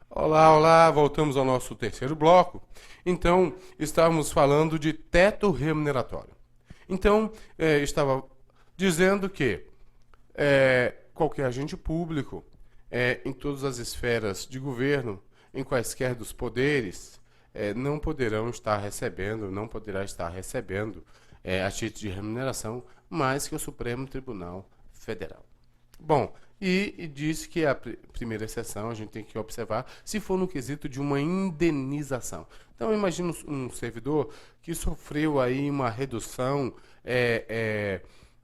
Olá, olá, voltamos ao nosso terceiro bloco. Então, estávamos falando de teto remuneratório. Então, estava dizendo que qualquer agente público, em todas as esferas de governo, em quaisquer dos poderes, não poderá estar recebendo a título de remuneração mais que o Supremo Tribunal Federal. Bom, e disse que a primeira exceção a gente tem que observar se for no quesito de uma indenização. Então, imagina um servidor que sofreu aí uma redução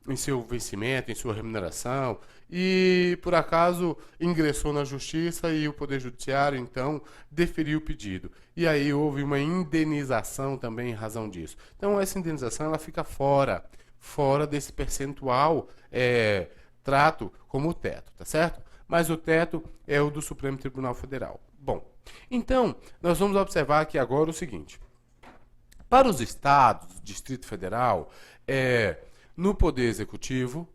em seu vencimento, em sua remuneração, e por acaso ingressou na justiça e o Poder Judiciário, então, deferiu o pedido. E aí houve uma indenização também em razão disso. Então, essa indenização ela fica fora desse percentual trato como o teto, tá certo? Mas o teto é o do Supremo Tribunal Federal. Bom, então, nós vamos observar aqui agora o seguinte. Para os estados, Distrito Federal, no Poder Executivo,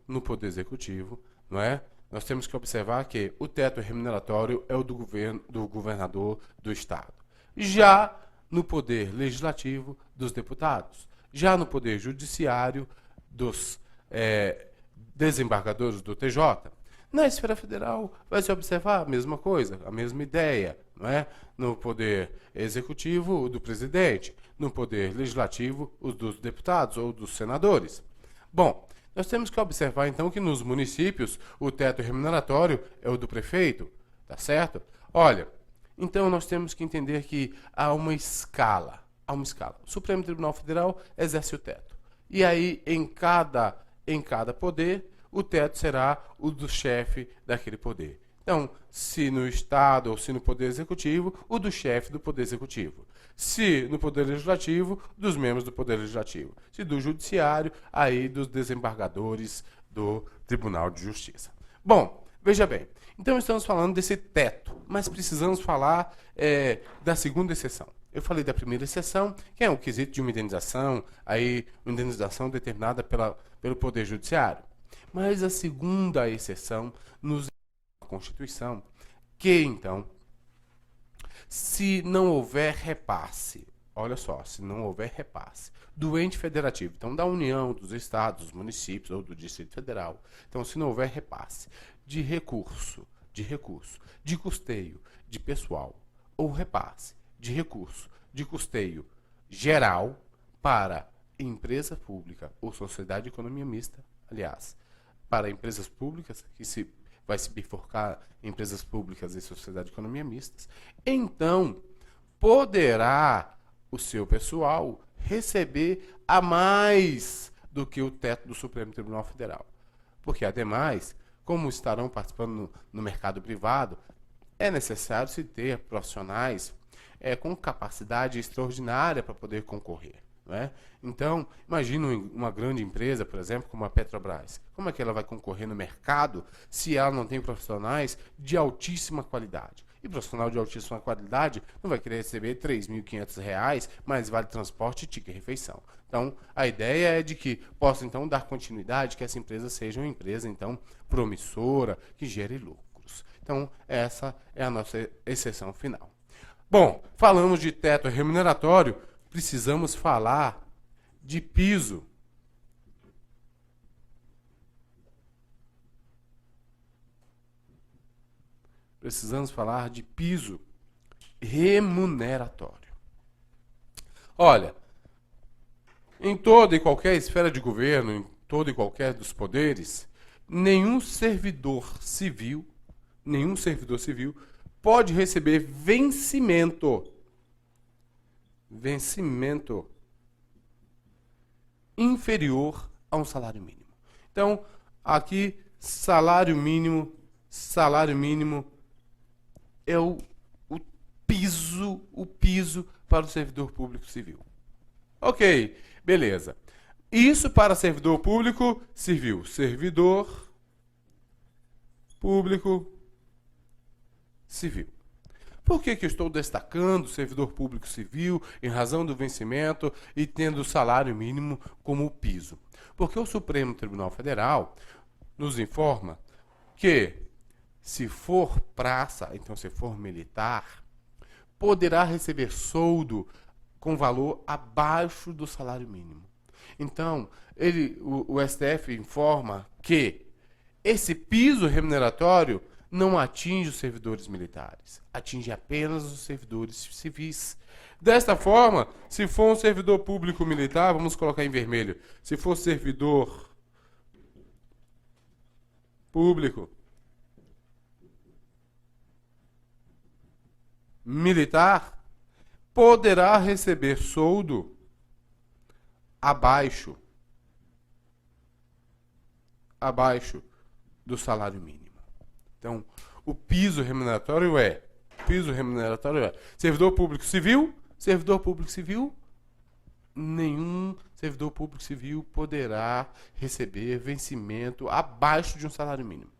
não é? Nós temos que observar que o teto remuneratório é o do governador do estado. Já no Poder Legislativo, dos deputados. Já no Poder Judiciário, dos desembargadores do TJ. Na esfera federal, vai se observar a mesma coisa, a mesma ideia, não é? No Poder Executivo, o do presidente. No Poder Legislativo, os dos deputados ou dos senadores. Bom, nós temos que observar, então, que nos municípios, o teto remuneratório é o do prefeito, tá certo? Olha, então nós temos que entender que há uma escala. O Supremo Tribunal Federal exerce o teto. E aí, em cada poder, o teto será o do chefe daquele poder. Então, se no Estado ou se no Poder Executivo, o do chefe do Poder Executivo. Se no Poder Legislativo, dos membros do Poder Legislativo. Se do Judiciário, aí dos desembargadores do Tribunal de Justiça. Bom, veja bem, então estamos falando desse teto, mas precisamos falar da segunda exceção. Eu falei da primeira exceção, que é o quesito de uma indenização determinada pelo Poder Judiciário. Mas a segunda exceção nos a Constituição, que então, se não houver repasse, olha só, se não houver repasse do ente federativo, então da União, dos estados, dos municípios ou do Distrito Federal, então se não houver repasse de recurso, de custeio, de pessoal, ou repasse de recurso, de custeio geral para empresa pública ou sociedade de economia mista, aliás, para empresas públicas, que vai se bifurcar empresas públicas e sociedade de economia mistas, então poderá o seu pessoal receber a mais do que o teto do Supremo Tribunal Federal. Porque, ademais, como estarão participando no mercado privado, é necessário se ter profissionais com capacidade extraordinária para poder concorrer. Não é? Então, imagina uma grande empresa, por exemplo, como a Petrobras. Como é que ela vai concorrer no mercado se ela não tem profissionais de altíssima qualidade? E profissional de altíssima qualidade não vai querer receber R$ 3.500, mais vale transporte e ticket refeição. Então, a ideia é de que possa, então, dar continuidade, que essa empresa seja uma empresa, então, promissora, que gere lucros. Então, essa é a nossa exceção final. Bom, falamos de teto remuneratório, precisamos falar de piso. Precisamos falar de piso remuneratório. Olha, em toda e qualquer esfera de governo, em todo e qualquer dos poderes, nenhum servidor civil pode receber vencimento inferior a um salário mínimo. Então, aqui, salário mínimo é o piso para o servidor público civil. Ok, beleza. Isso para servidor público civil. Servidor público civil. Por que eu estou destacando o servidor público civil em razão do vencimento e tendo o salário mínimo como piso? Porque o Supremo Tribunal Federal nos informa que, se for praça, então se for militar, poderá receber soldo com valor abaixo do salário mínimo. Então, o STF informa que esse piso remuneratório não atinge os servidores militares, atinge apenas os servidores civis. Desta forma, se for um servidor público militar, vamos colocar em vermelho, se for servidor público militar, poderá receber soldo abaixo do salário mínimo. Então, o piso remuneratório é servidor público civil, nenhum servidor público civil poderá receber vencimento abaixo de um salário mínimo.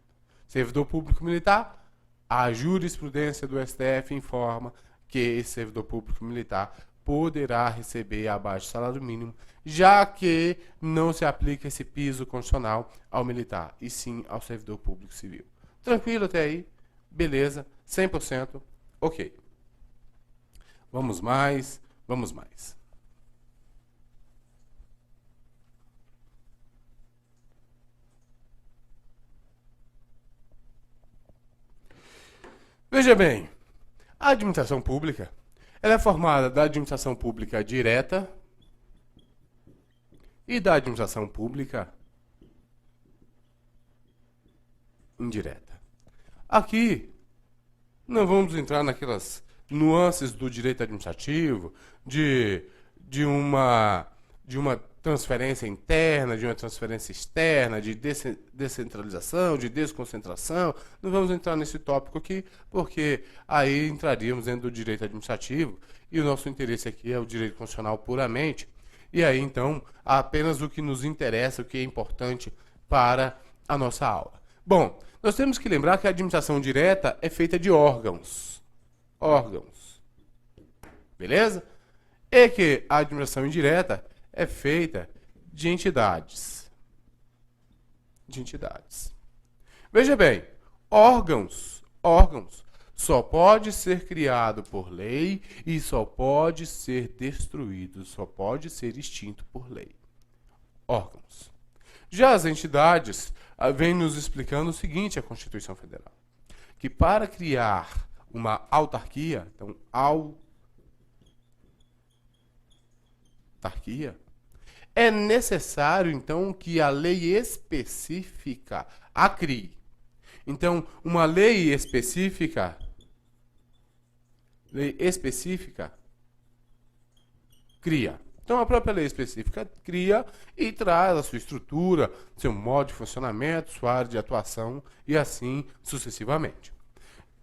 Servidor público militar, a jurisprudência do STF informa que esse servidor público militar poderá receber abaixo do salário mínimo, já que não se aplica esse piso constitucional ao militar, e sim ao servidor público civil. Tranquilo até aí? Beleza, 100%, ok. Vamos mais. Veja bem, a administração pública, ela é formada da administração pública direta e da administração pública indireta. Aqui, não vamos entrar naquelas nuances do direito administrativo, de uma transferência interna, de uma transferência externa, de descentralização, de desconcentração. Não vamos entrar nesse tópico aqui, porque aí entraríamos dentro do direito administrativo, e o nosso interesse aqui é o direito constitucional puramente, e aí, então, apenas o que nos interessa, o que é importante para a nossa aula. Bom, nós temos que lembrar que a administração direta é feita de órgãos. Beleza? E que a administração indireta é feita de entidades. Veja bem, órgãos só pode ser criado por lei e só pode ser destruído, só pode ser extinto por lei. Órgãos. Já as entidades vem nos explicando o seguinte, a Constituição Federal, que para criar uma autarquia, então autarquia, é necessário, então, que a lei específica a crie. Então, uma lei específica cria. Então, a própria lei específica cria e traz a sua estrutura, seu modo de funcionamento, sua área de atuação e assim sucessivamente.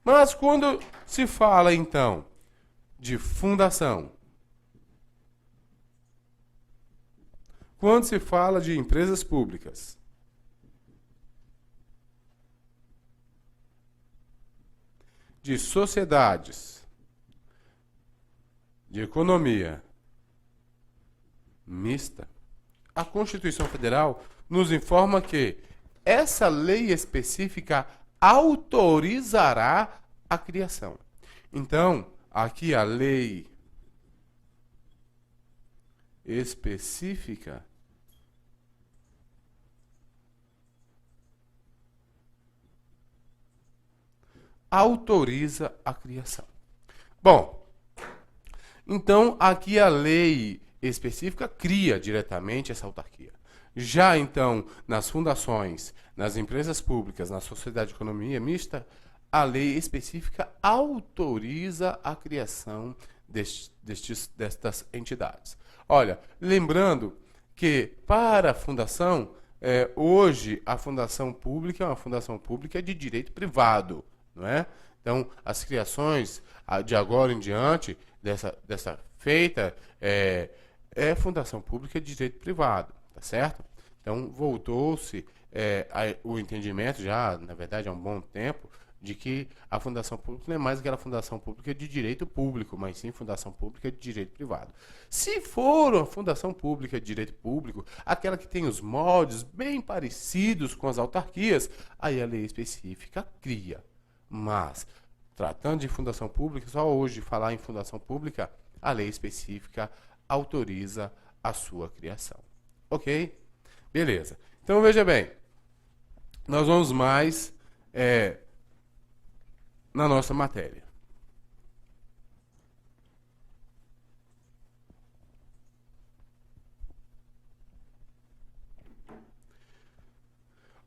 Mas quando se fala, então, de fundação, quando se fala de empresas públicas, de sociedades, de economia mista, a Constituição Federal nos informa que essa lei específica autorizará a criação. Então, aqui a lei específica autoriza a criação. Bom, então aqui a lei específica cria diretamente essa autarquia. Já então, nas fundações, nas empresas públicas, na sociedade de economia mista, a lei específica autoriza a criação destas entidades. Olha, lembrando que para a fundação, hoje a fundação pública é uma fundação pública de direito privado, não é? Então, as criações de agora em diante, dessa feita, é fundação pública de direito privado, tá certo? Então, voltou-se o entendimento já, na verdade, há um bom tempo, de que a fundação pública não é mais aquela fundação pública de direito público, mas sim fundação pública de direito privado. Se for uma fundação pública de direito público, aquela que tem os moldes bem parecidos com as autarquias, aí a lei específica cria. Mas, tratando de fundação pública, só hoje falar em fundação pública, a lei específica autoriza a sua criação. Ok? Beleza. Então, veja bem, nós vamos mais na nossa matéria.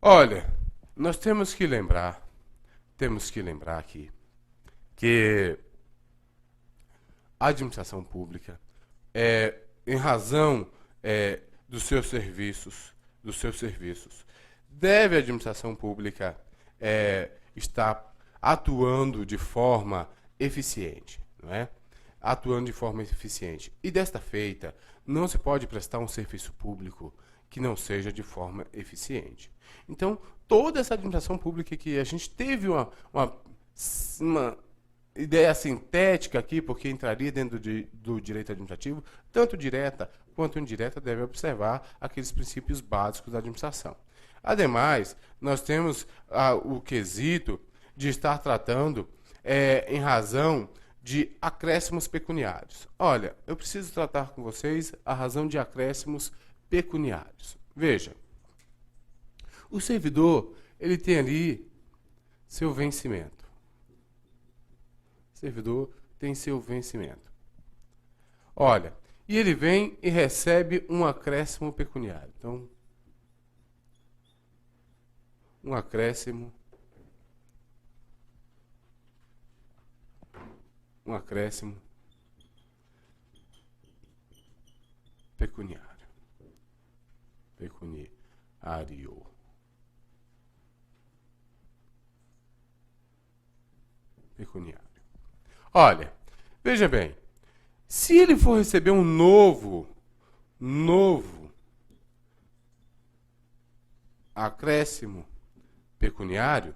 Olha, nós temos que lembrar aqui que a administração pública, em razão dos seus serviços, deve a administração pública estar atuando de forma eficiente, não é? Atuando de forma eficiente. E desta feita, não se pode prestar um serviço público que não seja de forma eficiente. Então, toda essa administração pública que a gente teve uma ideia sintética aqui, porque entraria dentro do direito administrativo, tanto direta quanto indireta, deve observar aqueles princípios básicos da administração. Ademais, nós temos o quesito de estar tratando em razão de acréscimos pecuniários. Olha, eu preciso tratar com vocês a razão de acréscimos pecuniários. Veja, o servidor, ele tem ali seu vencimento. O servidor tem seu vencimento. Olha, e ele vem e recebe um acréscimo pecuniário. Então, um acréscimo pecuniário. Pecuniário. Olha, veja bem, se ele for receber um novo acréscimo pecuniário,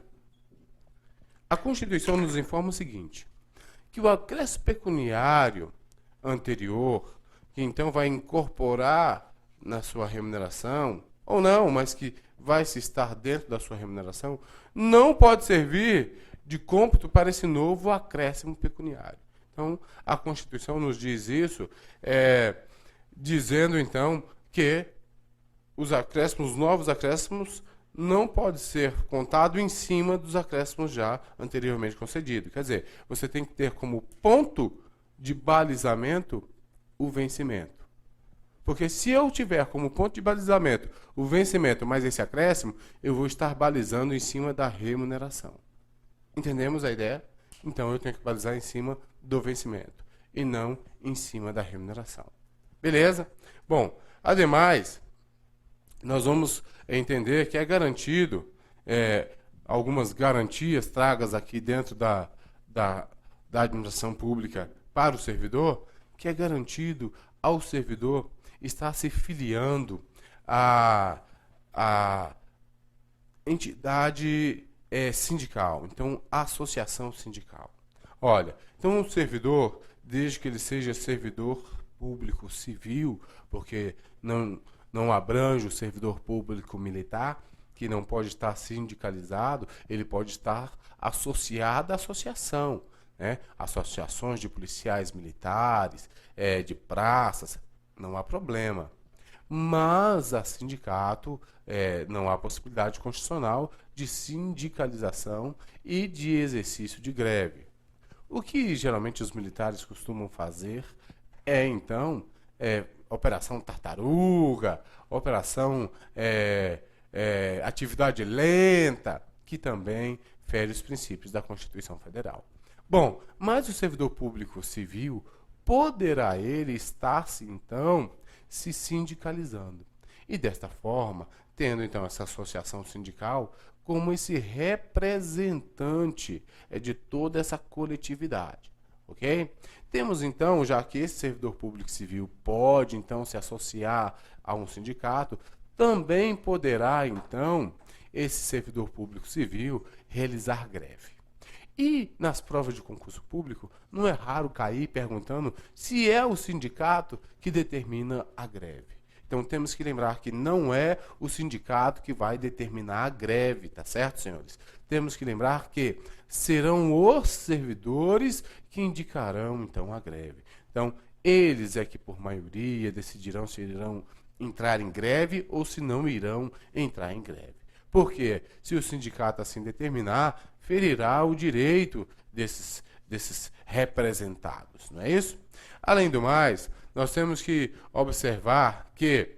a Constituição nos informa o seguinte, que o acréscimo pecuniário anterior, que então vai incorporar na sua remuneração, ou não, mas que vai se estar dentro da sua remuneração, não pode servir de cômputo para esse novo acréscimo pecuniário. Então, a Constituição nos diz isso, dizendo então que os novos acréscimos, não pode ser contado em cima dos acréscimos já anteriormente concedidos. Quer dizer, você tem que ter como ponto de balizamento o vencimento. Porque se eu tiver como ponto de balizamento o vencimento mais esse acréscimo, eu vou estar balizando em cima da remuneração. Entendemos a ideia? Então eu tenho que balizar em cima do vencimento e não em cima da remuneração. Beleza? Bom, ademais, nós vamos entender que é garantido algumas garantias tragas aqui dentro da administração pública para o servidor, que é garantido ao servidor estar se filiando à entidade sindical, então associação sindical. Olha, então o servidor, desde que ele seja servidor público civil, porque não abrange o servidor público militar, que não pode estar sindicalizado, ele pode estar associado à associação, né? Associações de policiais militares, de praças, não há problema. Mas a sindicato, não há possibilidade constitucional de sindicalização e de exercício de greve. O que geralmente os militares costumam fazer então, operação tartaruga, operação atividade lenta, que também fere os princípios da Constituição Federal. Bom, mas o servidor público civil poderá ele estar-se, então, se sindicalizando. E desta forma, tendo então essa associação sindical como esse representante de toda essa coletividade. Ok? Temos então, já que esse servidor público civil pode então se associar a um sindicato, também poderá então esse servidor público civil realizar greve. E nas provas de concurso público, não é raro cair perguntando se é o sindicato que determina a greve. Então temos que lembrar que não é o sindicato que vai determinar a greve, tá certo, senhores? Temos que lembrar que serão os servidores que indicarão então a greve. Então, eles é que por maioria decidirão se irão entrar em greve ou se não irão entrar em greve. Porque se o sindicato assim determinar, ferirá o direito desses representados, não é isso? Além do mais, nós temos que observar que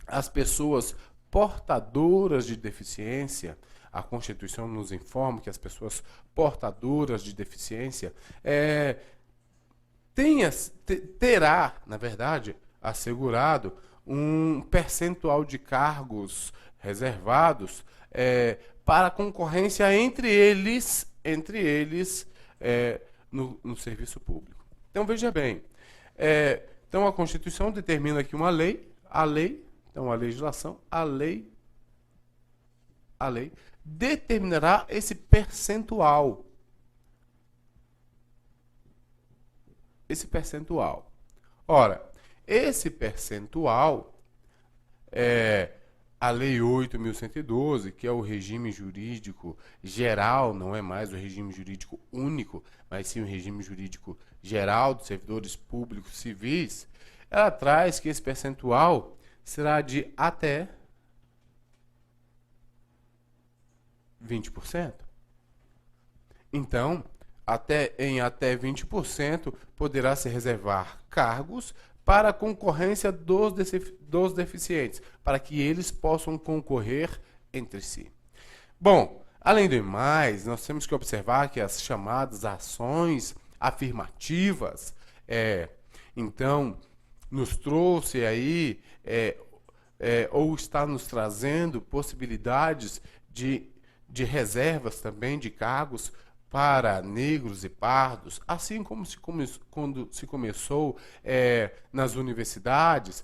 as pessoas portadoras de deficiência, a Constituição nos informa que as pessoas portadoras de deficiência terá, na verdade, assegurado um percentual de cargos reservados para concorrência entre eles no serviço público. Então, veja bem, então a Constituição determina aqui uma lei, então a legislação, a lei determinará esse percentual. Ora, esse percentual a Lei 8.112, que é o regime jurídico geral, não é mais o regime jurídico único, mas sim o regime jurídico geral dos servidores públicos civis, ela traz que esse percentual será de até 20%. Então, até 20% poderá se reservar cargos para a concorrência dos deficientes, para que eles possam concorrer entre si. Bom, além do mais, nós temos que observar que as chamadas ações afirmativas, então, nos trouxe aí, ou está nos trazendo possibilidades de reservas também de cargos para negros e pardos, assim como quando se começou nas universidades,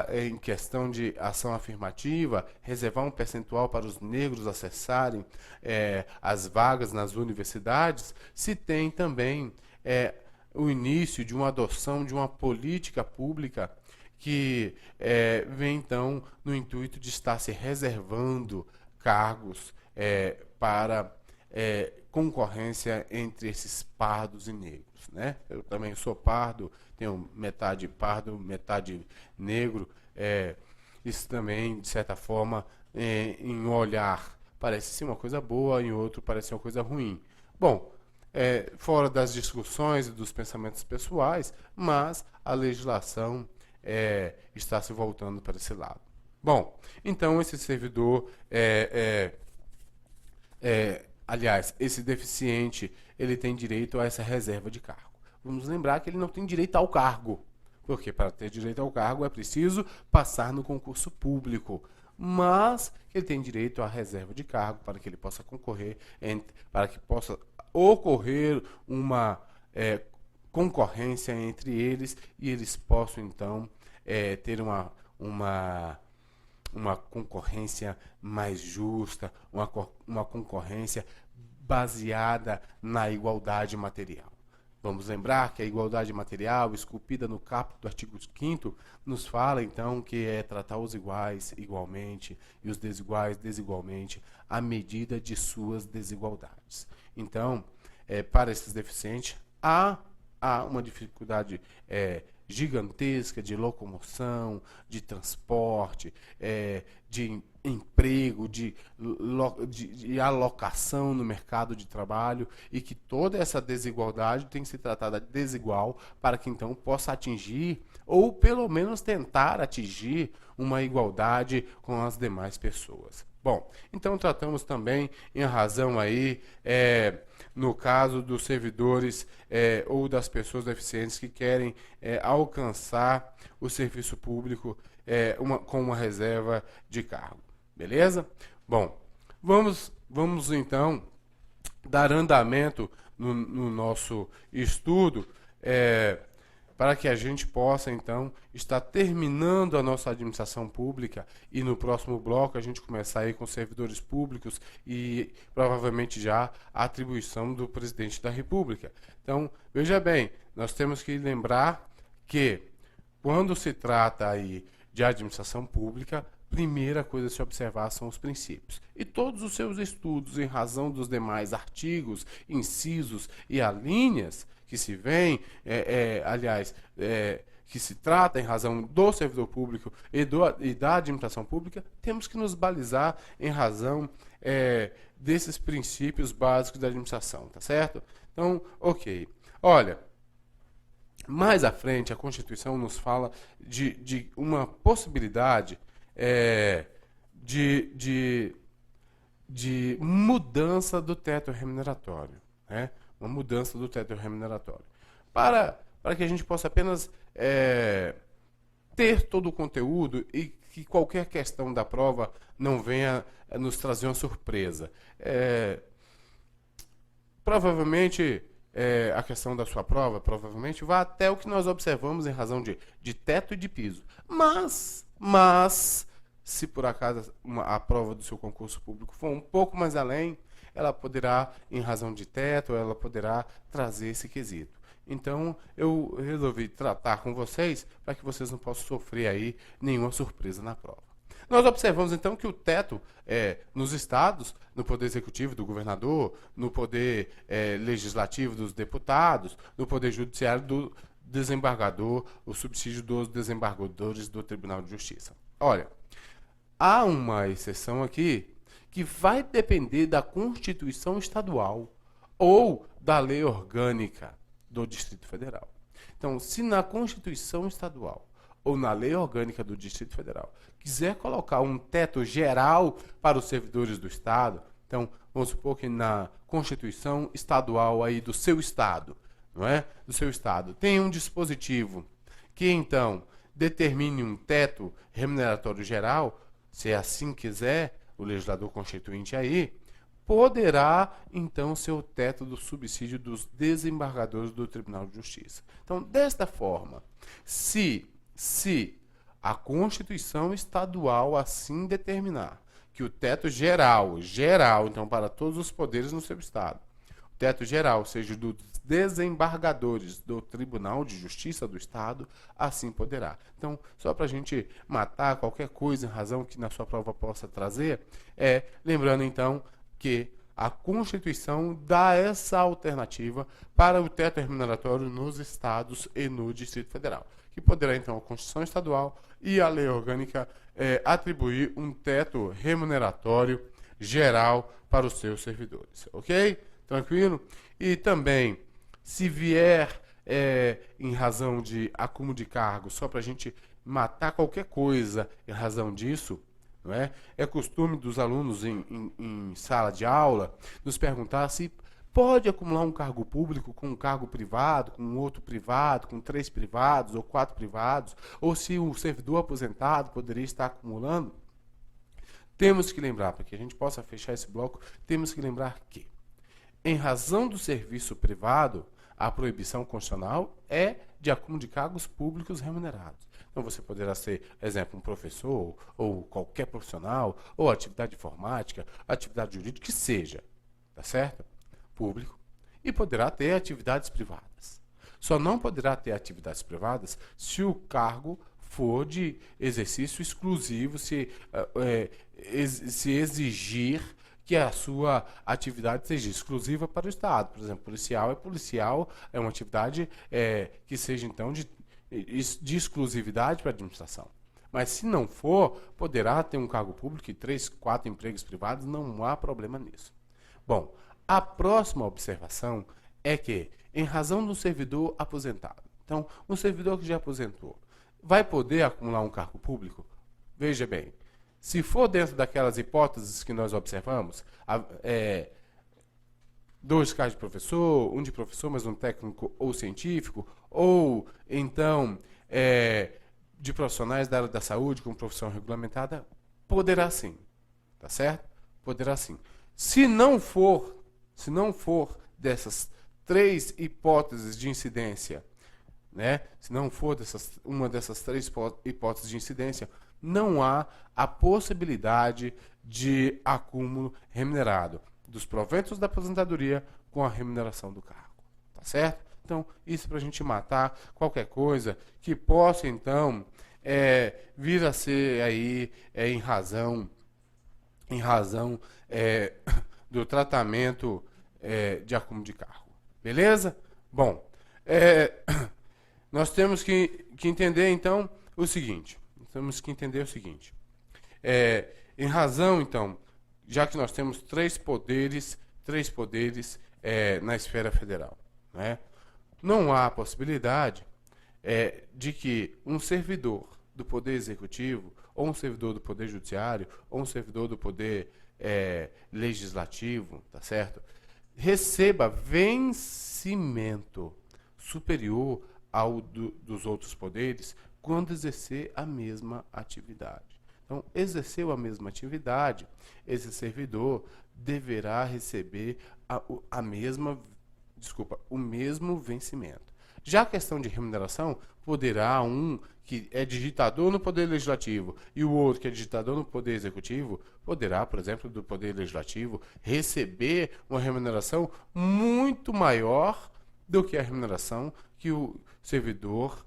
em questão de ação afirmativa, reservar um percentual para os negros acessarem as vagas nas universidades, se tem também o início de uma adoção de uma política pública que vem, então, no intuito de estar se reservando cargos para concorrência entre esses pardos e negros, né? Eu também sou pardo, tenho metade pardo, metade negro. Isso também, de certa forma, em um olhar, parece ser uma coisa boa, em outro parece ser uma coisa ruim. Bom, fora das discussões e dos pensamentos pessoais, mas a legislação está se voltando para esse lado. Bom, então esse servidor aliás, esse deficiente, ele tem direito a essa reserva de cargo. Vamos lembrar que ele não tem direito ao cargo, porque para ter direito ao cargo é preciso passar no concurso público, mas ele tem direito à reserva de cargo para que ele possa concorrer, para que possa ocorrer uma concorrência entre eles e eles possam, então, ter uma concorrência mais justa, uma concorrência baseada na igualdade material. Vamos lembrar que a igualdade material, esculpida no caput do artigo 5º, nos fala, então, que é tratar os iguais igualmente e os desiguais desigualmente à medida de suas desigualdades. Então, para esses deficientes, há uma dificuldade gigantesca de locomoção, de transporte, de emprego, de alocação no mercado de trabalho, e que toda essa desigualdade tem que ser tratada desigual para que então possa atingir, ou pelo menos tentar atingir, uma igualdade com as demais pessoas. Bom, então tratamos também em razão aí, no caso dos servidores ou das pessoas deficientes que querem alcançar o serviço público com uma reserva de cargo. Beleza? Bom, vamos então dar andamento no nosso estudo para que a gente possa, então, estar terminando a nossa administração pública e no próximo bloco a gente começar aí com servidores públicos e provavelmente já a atribuição do presidente da República. Então, veja bem, nós temos que lembrar que quando se trata aí de administração pública, primeira coisa a se observar são os princípios. E todos os seus estudos, em razão dos demais artigos, incisos e alíneas que se vêm, que se trata em razão do servidor público e da administração pública, temos que nos balizar em razão desses princípios básicos da administração, tá certo? Então, ok. Olha, mais à frente a Constituição nos fala de uma possibilidade de mudança do teto remuneratório, né? Uma mudança do teto remuneratório. Para que a gente possa apenas ter todo o conteúdo e que qualquer questão da prova não venha nos trazer uma surpresa. Provavelmente, a questão da sua prova, provavelmente, vai até o que nós observamos em razão de teto e de piso. Mas, se por acaso a prova do seu concurso público for um pouco mais além, ela poderá, em razão de teto, ela poderá trazer esse quesito. Então, eu resolvi tratar com vocês para que vocês não possam sofrer aí nenhuma surpresa na prova. Nós observamos, então, que o teto nos estados, no poder executivo do governador, no poder legislativo dos deputados, no poder judiciário do desembargador, o subsídio dos desembargadores do Tribunal de Justiça. Olha, há uma exceção aqui que vai depender da Constituição Estadual ou da lei orgânica do Distrito Federal. Então, se na Constituição Estadual ou na lei orgânica do Distrito Federal quiser colocar um teto geral para os servidores do Estado, então, vamos supor que na Constituição Estadual aí do seu Estado, não é? Do seu Estado, tem um dispositivo que, então, determine um teto remuneratório geral, se assim quiser, o legislador constituinte aí, poderá, então, ser o teto do subsídio dos desembargadores do Tribunal de Justiça. Então, desta forma, se a Constituição Estadual assim determinar que o teto geral, então, para todos os poderes no seu Estado, o teto geral seja dos desembargadores do Tribunal de Justiça do Estado, assim poderá. Então, só para a gente matar qualquer coisa em razão que na sua prova possa trazer, lembrando então que a Constituição dá essa alternativa para o teto remuneratório nos estados e no Distrito Federal, que poderá então a Constituição Estadual e a lei orgânica atribuir um teto remuneratório geral para os seus servidores, ok? Tranquilo? E também, se vier em razão de acúmulo de cargos, só para a gente matar qualquer coisa em razão disso, não é? É costume dos alunos em sala de aula nos perguntar se pode acumular um cargo público com um cargo privado, com um outro privado, com 3 privados ou 4 privados, ou se o servidor aposentado poderia estar acumulando. Temos que lembrar, para que a gente possa fechar esse bloco, temos que lembrar que, em razão do serviço privado, a proibição constitucional é de acúmulo de cargos públicos remunerados. Então, você poderá ser, exemplo, um professor, ou qualquer profissional, ou atividade informática, atividade jurídica, que seja, tá certo? Público, e poderá ter atividades privadas. Só não poderá ter atividades privadas se o cargo for de exercício exclusivo, se exigir que a sua atividade seja exclusiva para o Estado. Por exemplo, policial é uma atividade que seja, então, de exclusividade para a administração. Mas, se não for, poderá ter um cargo público e 3, 4 empregos privados, não há problema nisso. Bom, a próxima observação é que, em razão do servidor aposentado, então, um servidor que já aposentou, vai poder acumular um cargo público? Veja bem, se for dentro daquelas hipóteses que nós observamos, 2 cargos de professor, um de professor, mas um técnico ou científico, ou então de profissionais da área da saúde com profissão regulamentada, poderá sim, tá certo? Poderá sim. Se não for dessas 3 hipóteses de incidência, né, se não for uma dessas três hipóteses de incidência, não há a possibilidade de acúmulo remunerado dos proventos da aposentadoria com a remuneração do cargo. Tá certo? Então, isso para a gente matar qualquer coisa que possa, então, vir a ser aí em razão do tratamento de acúmulo de cargo. Beleza? Bom, nós temos que entender, então, o seguinte. Em razão, então, já que nós temos três poderes na esfera federal, né? Não há possibilidade de que um servidor do Poder Executivo, ou um servidor do Poder Judiciário, ou um servidor do Poder Legislativo, tá certo? Receba vencimento superior ao dos outros poderes quando exercer a mesma atividade. Então, exerceu a mesma atividade, esse servidor deverá receber o mesmo vencimento. Já a questão de remuneração, poderá um que é digitador no Poder Legislativo e o outro que é digitador no Poder Executivo, poderá, por exemplo, do Poder Legislativo, receber uma remuneração muito maior do que a remuneração que o servidor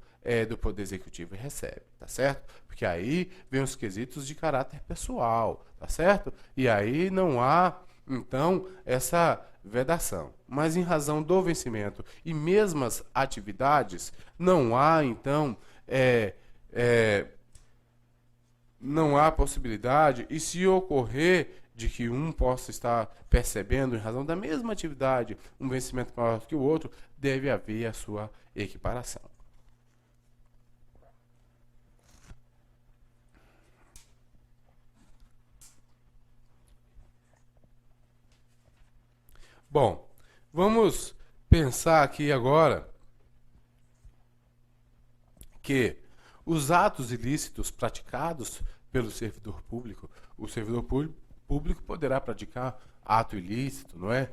do Poder Executivo recebe, tá certo? Porque aí vem os quesitos de caráter pessoal, tá certo? E aí não há, então, essa vedação. Mas em razão do vencimento e mesmas atividades, não há, então, não há possibilidade, e se ocorrer de que um possa estar percebendo, em razão da mesma atividade, um vencimento maior que o outro, deve haver a sua equiparação. Bom, vamos pensar aqui agora que os atos ilícitos praticados pelo servidor público, o servidor público poderá praticar ato ilícito, não é?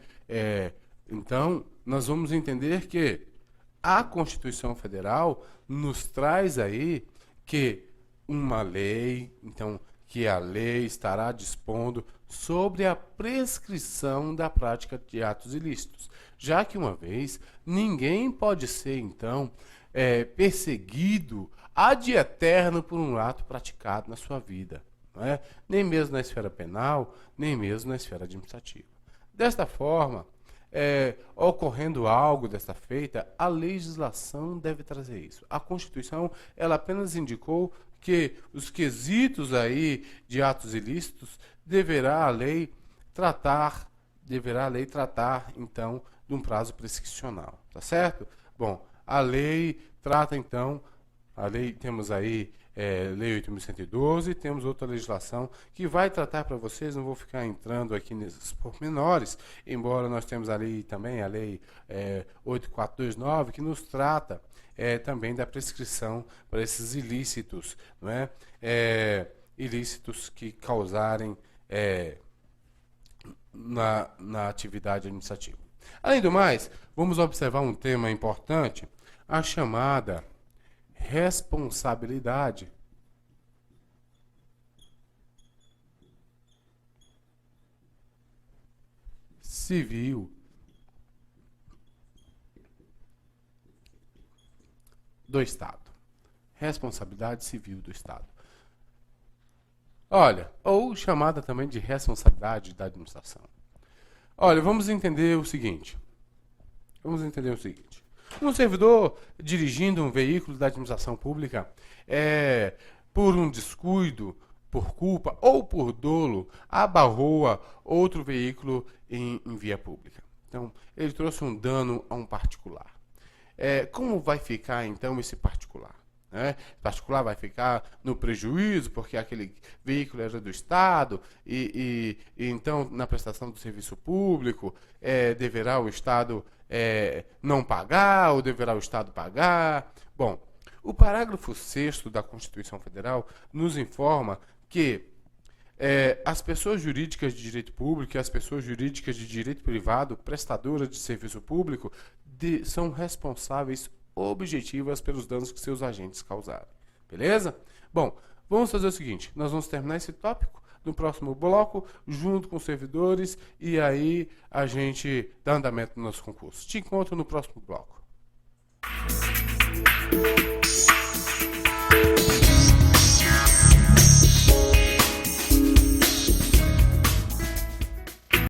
Então, nós vamos entender que a Constituição Federal nos traz aí que uma lei, então, que a lei estará dispondo sobre a prescrição da prática de atos ilícitos, já que uma vez ninguém pode ser, então, perseguido ad eterno por um ato praticado na sua vida, não é? Nem mesmo na esfera penal, nem mesmo na esfera administrativa. Desta forma, ocorrendo algo desta feita, a legislação deve trazer isso. A Constituição, ela apenas indicou que os quesitos aí de atos ilícitos deverá a lei tratar, então, de um prazo prescricional, tá certo? Bom, a lei trata, então, temos aí Lei 8.112, temos outra legislação que vai tratar para vocês, não vou ficar entrando aqui nesses pormenores, embora nós temos ali também a Lei 8.429, que nos trata também da prescrição para esses ilícitos, não é? Ilícitos que causarem na atividade administrativa. Além do mais, vamos observar um tema importante, a chamada responsabilidade civil do Estado. Responsabilidade civil do Estado. Olha, ou chamada também de responsabilidade da administração. Olha, vamos entender o seguinte. Um servidor dirigindo um veículo da administração pública, por um descuido, por culpa ou por dolo, abarroa outro veículo em via pública. Então, ele trouxe um dano a um particular. Como vai ficar, então, esse particular? O particular vai ficar no prejuízo, porque aquele veículo era do Estado, e então, na prestação do serviço público, deverá o Estado não pagar, ou deverá o Estado pagar? Bom, o parágrafo 6º da Constituição Federal nos informa que as pessoas jurídicas de direito público e as pessoas jurídicas de direito privado, prestadoras de serviço público, são responsáveis objetivas pelos danos que seus agentes causarem. Beleza? Bom, vamos fazer o seguinte, nós vamos terminar esse tópico no próximo bloco, junto com os servidores, e aí a gente dá andamento no nosso concurso. Te encontro no próximo bloco.